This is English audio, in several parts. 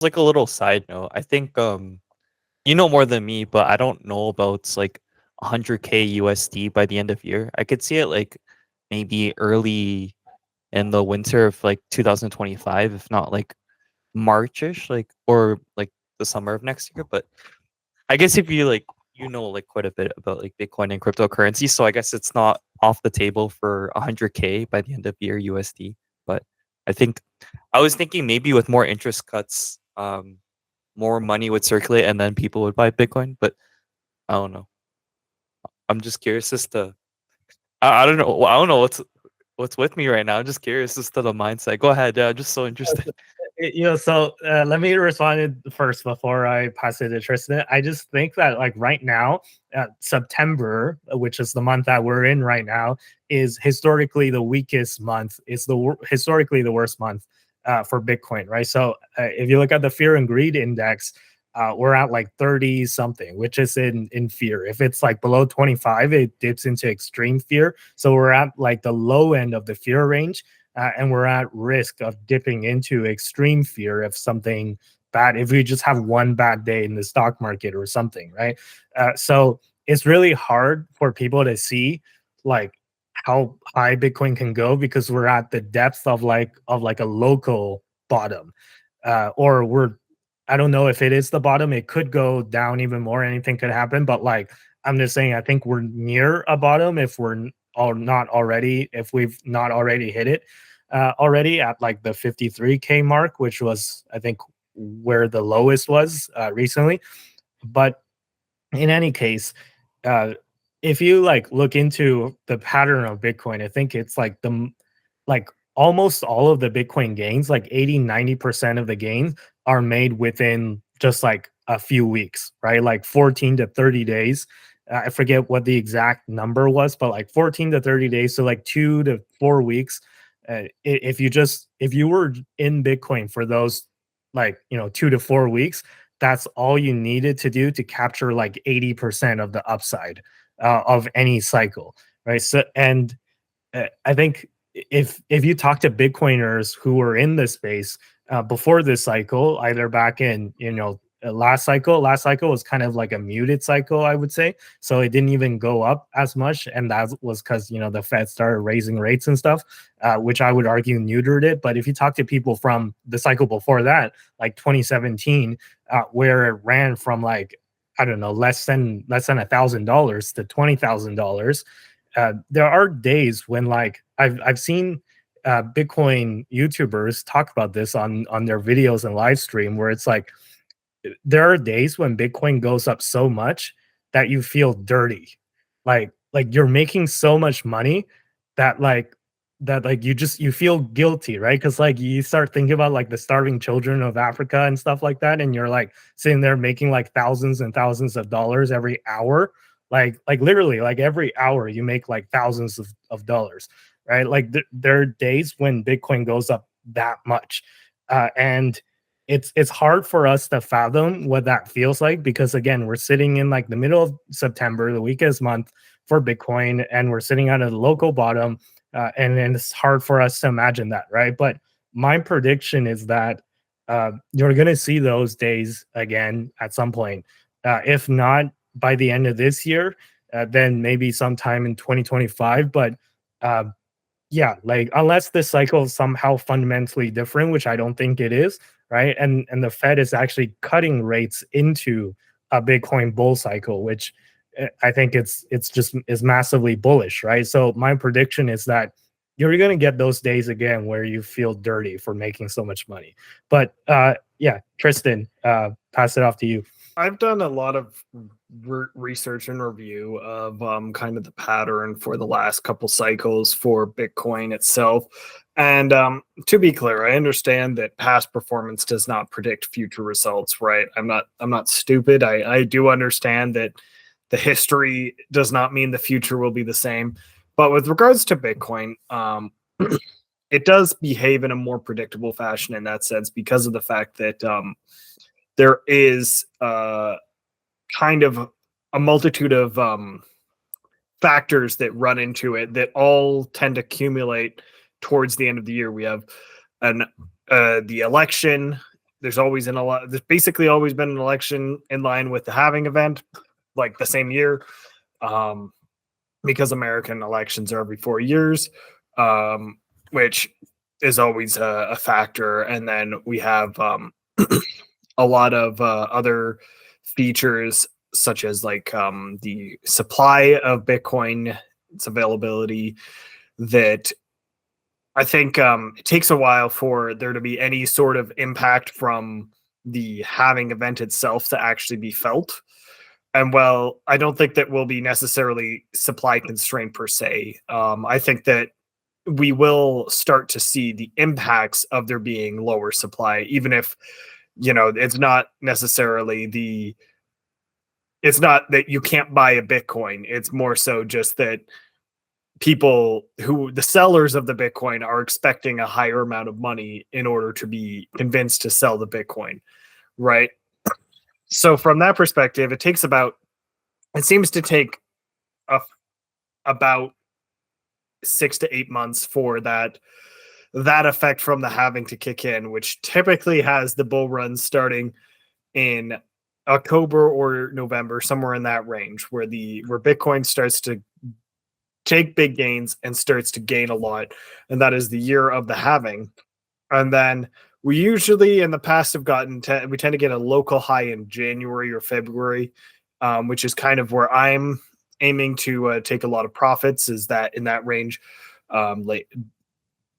like a little side note. I think you know more than me, but I don't know about like 100K USD by the end of year. I could see it like maybe early in the winter of like 2025, if not like Marchish, like or like the summer of next year. But I guess if you like you know like quite a bit about like Bitcoin and cryptocurrency, so I guess it's not off the table for 100K by the end of year USD. But I think I was thinking maybe with more interest cuts, more money would circulate and then people would buy Bitcoin. But I don't know. I'm just curious as to I don't know. I don't know what's with me right now. I'm just curious as to the mindset. Go ahead. Yeah, I'm just so interested. So let me respond first before I pass it to Tristan. I just think that like right now, September, which is the month that we're in right now, is historically the weakest month. It's historically the worst month for Bitcoin, right? So if you look at the fear and greed index, we're at like 30 something, which is in fear. If it's like below 25, it dips into extreme fear. So we're at like the low end of the fear range. And we're at risk of dipping into extreme fear if something bad, if we just have one bad day in the stock market or something, right? So it's really hard for people to see like how high Bitcoin can go because we're at the depth of like a local bottom, or we're I don't know if it is the bottom. It could go down even more. Anything could happen, but like I'm just saying, I think we're near a bottom if we're all not already, if we've not already hit it already at like the 53K mark, which was I think where the lowest was recently. But in any case, uh, if you like look into the pattern of Bitcoin, I think it's like like almost all of the Bitcoin gains, like 80-90% of the gains are made within just like a few weeks, right? Like 14 to 30 days. I forget what the exact number was, but like 14 to 30 days. So like 2 to 4 weeks. If you were in Bitcoin for those like 2 to 4 weeks, that's all you needed to do to capture like 80% of the upside of any cycle, right? So and I think if you talk to Bitcoiners who were in this space before this cycle, either back in last cycle was kind of like a muted cycle, I would say. So it didn't even go up as much, and that was because the Fed started raising rates and stuff, which I would argue neutered it. But if you talk to people from the cycle before that, like 2017, where it ran from like I don't know less than $1,000 to $20,000, there are days when like I've seen Bitcoin YouTubers talk about this on their videos and live stream where it's like there are days when Bitcoin goes up so much that you feel dirty. Like you're making so much money that like you feel guilty, right? Because like you start thinking about like the starving children of Africa and stuff like that, and you're like sitting there making like thousands and thousands of dollars every hour. Like literally like every hour you make like thousands of dollars, right? Like there are days when Bitcoin goes up that much. And it's hard for us to fathom what that feels like because again we're sitting in like the middle of September, the weakest month for Bitcoin, and we're sitting at a local bottom, and it's hard for us to imagine that, right? But my prediction is that you're going to see those days again at some point, if not by the end of this year, then maybe sometime in 2025. But uh, yeah, like unless this cycle is somehow fundamentally different, which I don't think it is, right? And the Fed is actually cutting rates into a Bitcoin bull cycle, which I think it's just is massively bullish, right? So my prediction is that you're going to get those days again where you feel dirty for making so much money. But yeah, Tristan, pass it off to you. I've done a lot of research and review of kind of the pattern for the last couple cycles for Bitcoin itself. And to be clear, I understand that past performance does not predict future results, right? I'm not stupid. I do understand that the history does not mean the future will be the same. But with regards to Bitcoin, it does behave in a more predictable fashion in that sense because of the fact that there is kind of a multitude of factors that run into it that all tend to accumulate towards the end of the year. We have the election there's always there's basically always been an election in line with the halving event, like the same year, because American elections are every 4 years, which is always a factor. And then we have a lot of other features, such as like the supply of Bitcoin, its availability, that I think it takes a while for there to be any sort of impact from the halving event itself to actually be felt. And well, I don't think that will be necessarily supply constraint per se. I think that we will start to see the impacts of there being lower supply, even if, it's not necessarily it's not that you can't buy a Bitcoin. It's more so just that the sellers of the Bitcoin are expecting a higher amount of money in order to be convinced to sell the Bitcoin, right? So from that perspective, it seems to take about 6 to 8 months for that effect from the halving to kick in, which typically has the bull run starting in October or November, somewhere in that range, where Bitcoin starts to take big gains and starts to gain a lot, and that is the year of the halving. And then we usually in the past have we tend to get a local high in January or February, which is kind of where I'm aiming to take a lot of profits, is that in that range, late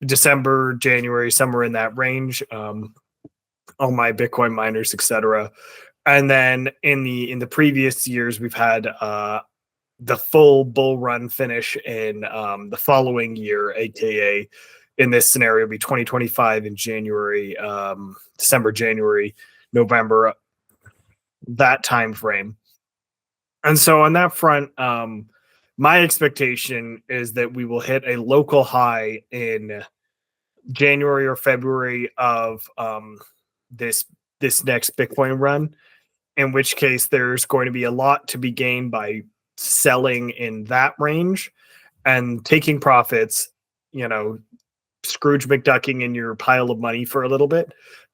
December, January, somewhere in that range, all my Bitcoin miners, etc. And then in the previous years, we've had the full bull run finish in the following year, aka in this scenario be 2025 in January, December, January, November, that time frame. And so on that front, my expectation is that we will hit a local high in January or February of this next Bitcoin run, in which case there's going to be a lot to be gained by selling in that range and taking profits, Scrooge McDucking in your pile of money for a little bit,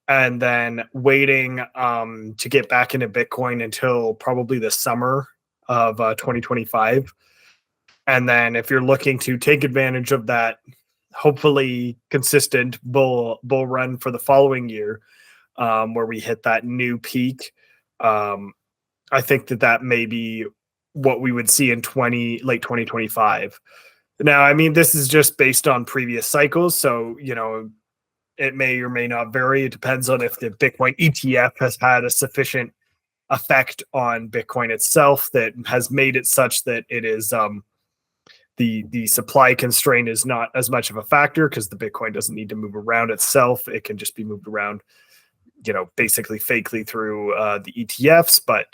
and then waiting to get back into Bitcoin until probably the summer of 2025. And then if you're looking to take advantage of that hopefully consistent bull run for the following year, where we hit that new peak, I think that may be what we would see in late 2025. Now, I mean, this is just based on previous cycles, so it may or may not vary. It depends on if the Bitcoin ETF has had a sufficient effect on Bitcoin itself that has made it such that it is the supply constraint is not as much of a factor, because the Bitcoin doesn't need to move around itself. It can just be moved around, basically fakely through the ETFs. But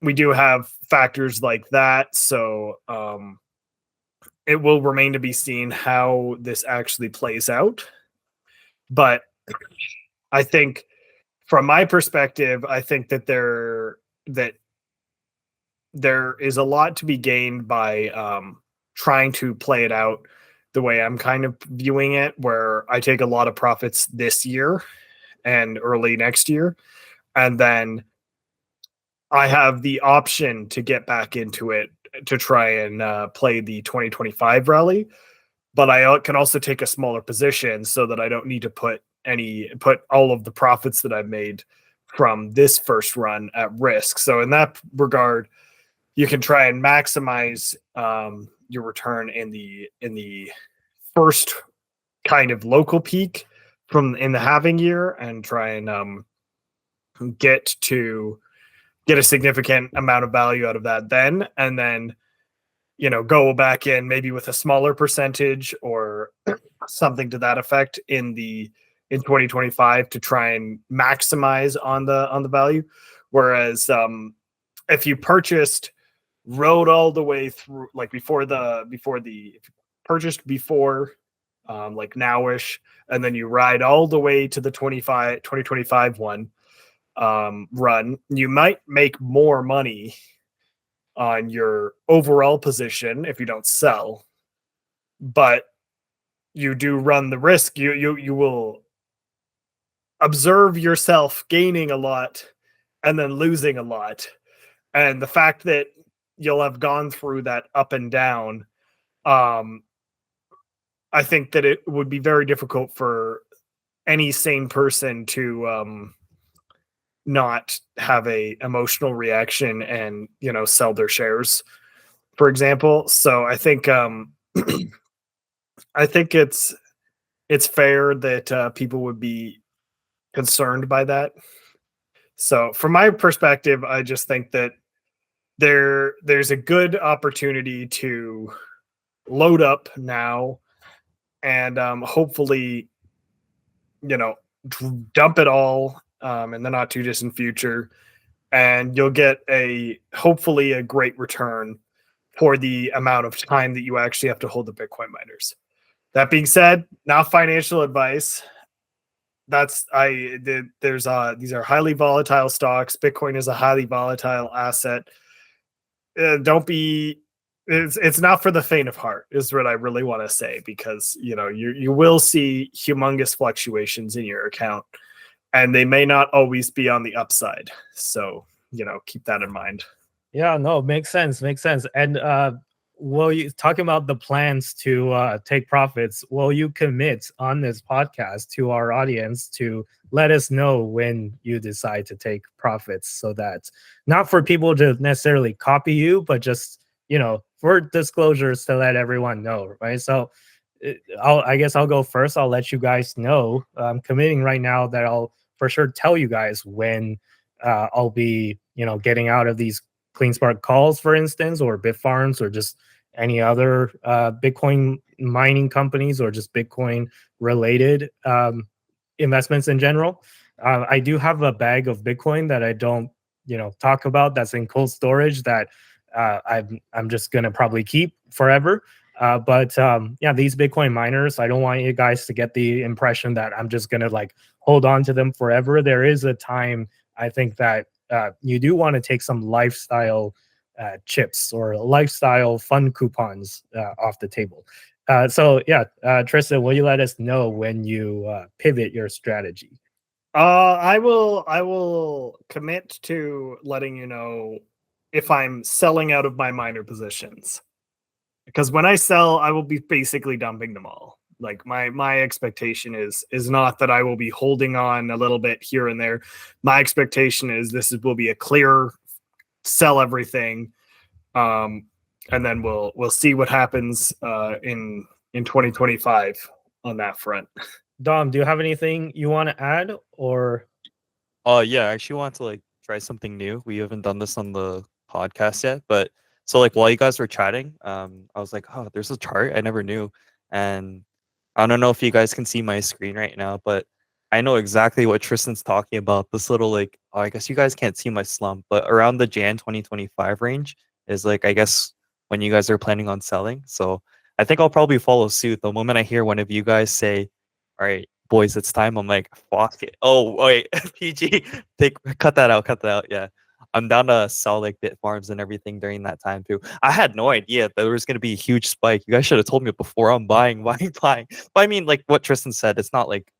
we do have factors like that. So it will remain to be seen how this actually plays out. But I think from my perspective, I think that there is a lot to be gained by trying to play it out the way I'm kind of viewing it, where I take a lot of profits this year and early next year, and then I have the option to get back into it to try and play the 2025 rally. But I can also take a smaller position so that I don't need to put all of the profits that I've made from this first run at risk. So in that regard, you can try and maximize your return in the first kind of local peak in the halving year, and try and get a significant amount of value out of that then, and then go back in maybe with a smaller percentage or something to that effect in 2025 to try and maximize on the value. Whereas if you rode all the way through, like purchased before like nowish, and then you ride all the way to the 2025 one run, you might make more money on your overall position if you don't sell, but you do run the risk. You will observe yourself gaining a lot and then losing a lot. And the fact that you'll have gone through that up and down, I think that it would be very difficult for any sane person to not have a emotional reaction and sell their shares, for example. So I think I think it's fair that people would be concerned by that. So from my perspective, I just think that there's a good opportunity to load up now and hopefully dump it all in the not too distant future, and you'll get hopefully a great return for the amount of time that you actually have to hold the Bitcoin miners. That being said, not financial advice. These are highly volatile stocks. Bitcoin is a highly volatile asset. Don't be it's not for the faint of heart, is what I really want to say, because you will see humongous fluctuations in your account, and they may not always be on the upside. So keep that in mind. Yeah, no, makes sense. And will you talking about the plans to take profits? Will you commit on this podcast to our audience to let us know when you decide to take profits, so that not for people to necessarily copy you, but just for disclosures to let everyone know, right? So I guess I'll go first. I'll let you guys know. I'm committing right now that I'll for sure tell you guys when I'll be getting out of these CleanSpark calls, for instance, or Bitfarms, or just any other Bitcoin mining companies, or just Bitcoin related investments in general. I do have a bag of Bitcoin that I don't talk about, that's in cold storage, that I'm just gonna probably keep forever. But yeah, these Bitcoin miners, I don't want you guys to get the impression that I'm just gonna like hold on to them forever. There is a time, I think, that you do want to take some lifestyle chips or lifestyle fun coupons off the table. So yeah, Tristan, will you let us know when you pivot your strategy? I will commit to letting you know if I'm selling out of my minor positions, because when I sell, I will be basically dumping them all. Like my expectation is not that I will be holding on a little bit here and there. My expectation is will be a clear sell everything, and then we'll see what happens in 2025 on that front. Dom, do you have anything you want to add, or? Yeah, I actually want to like try something new. We haven't done this on the podcast yet, but so like while you guys were chatting, I was like, oh, there's a chart I never knew, and I don't know if you guys can see my screen right now, but I know exactly what Tristan's talking about. This little like, oh, I guess you guys can't see my slump, but around the Jan 2025 range is like, I guess when you guys are planning on selling. So I think I'll probably follow suit. The moment I hear one of you guys say, "All right, boys, it's time," I'm like, fuck it. Oh wait, PG, cut that out, cut that out. Yeah. I'm down to sell like bit farms and everything during that time too. I had no idea there was gonna be a huge spike. You guys should have told me before. I'm buying, buying. But I mean, like what Tristan said, it's not like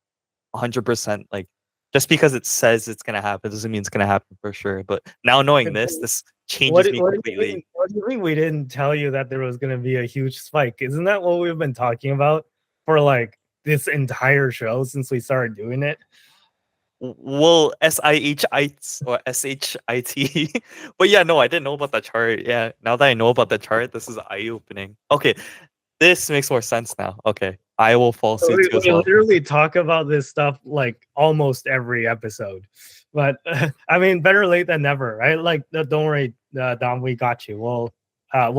100% like just because it says it's gonna happen doesn't mean it's gonna happen for sure. But now knowing this changes me completely. What do you mean we didn't tell you that there was going to be a huge spike? Isn't that what we've been talking about for like this entire show since we started doing it? Well, SIHIT or SHIT. But yeah, no, I didn't know about that chart. Yeah, now that I know about the chart, this is eye opening. Okay, this makes more sense now. Okay, I will fall suit too as We well. literally talk about this stuff like almost every episode, but I mean, better late than never, right? Like, don't worry, Dom, we got you. We'll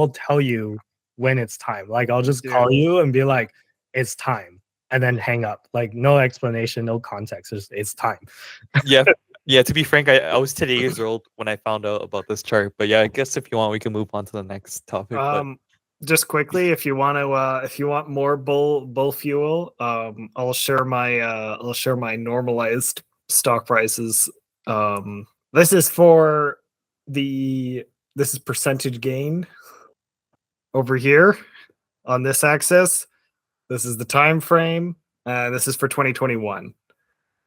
tell you when it's time. Like, I'll just call you and be like, it's time, and then hang up. Like, no explanation, no context. It's time. Yeah, yeah. To be frank, I was 10 years old when I found out about this chart. But yeah, I guess if you want, we can move on to the next topic. But just quickly, if you want more bull fuel, I'll share my normalized stock prices. This is percentage gain over here on this axis. This is the time frame. This is for 2021.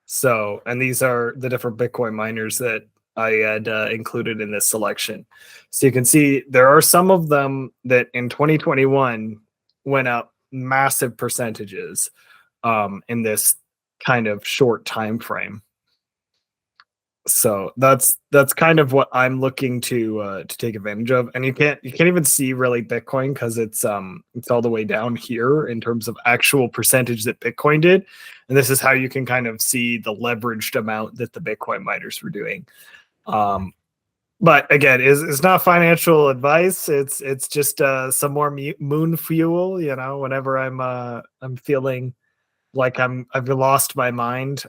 So, and these are the different Bitcoin miners that I had included in this selection. So you can see there are some of them that in 2021 went up massive percentages in this kind of short time frame. So that's kind of what I'm looking to take advantage of. And you can't even see really Bitcoin because it's all the way down here in terms of actual percentage that Bitcoin did. And this is how you can kind of see the leveraged amount that the Bitcoin miners were doing. But again, it's not financial advice. It's just some more moon fuel, you know, whenever I'm feeling like I've lost my mind.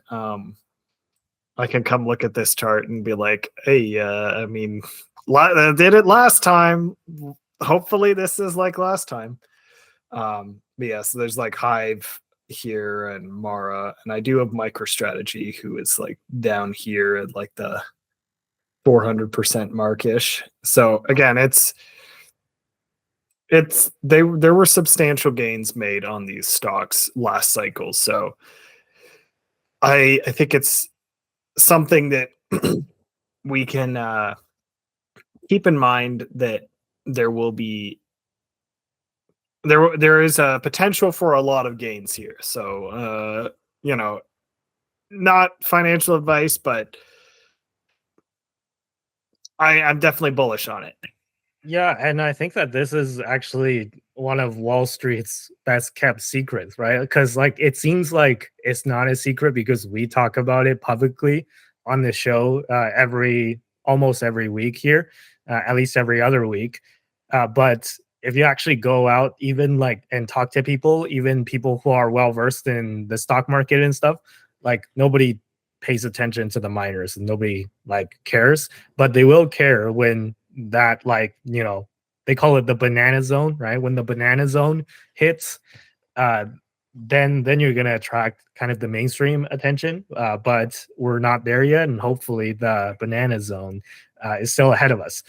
I can come look at this chart and be like, hey, I mean, did it last time. Hopefully this is like last time. But yeah, so there's like Hive here and Mara, and I do have MicroStrategy, who is like down here at like the 400% mark-ish. So again, there were substantial gains made on these stocks last cycle. So I think it's something that we can keep in mind, that there is a potential for a lot of gains here. So you know, not financial advice, but I'm definitely bullish on it. Yeah, and I think that this is actually one of Wall Street's best kept secrets, right? Because like it seems like it's not a secret because we talk about it publicly on the show almost every week here, at least every other week. But if you actually go out, even like and talk to people, even people who are well versed in the stock market and stuff, like nobody pays attention to the miners and nobody like cares, but they will care when that, like, you know, they call it the banana zone, right? When the banana zone hits, then you're gonna attract kind of the mainstream attention. But we're not there yet, and hopefully the banana zone is still ahead of us.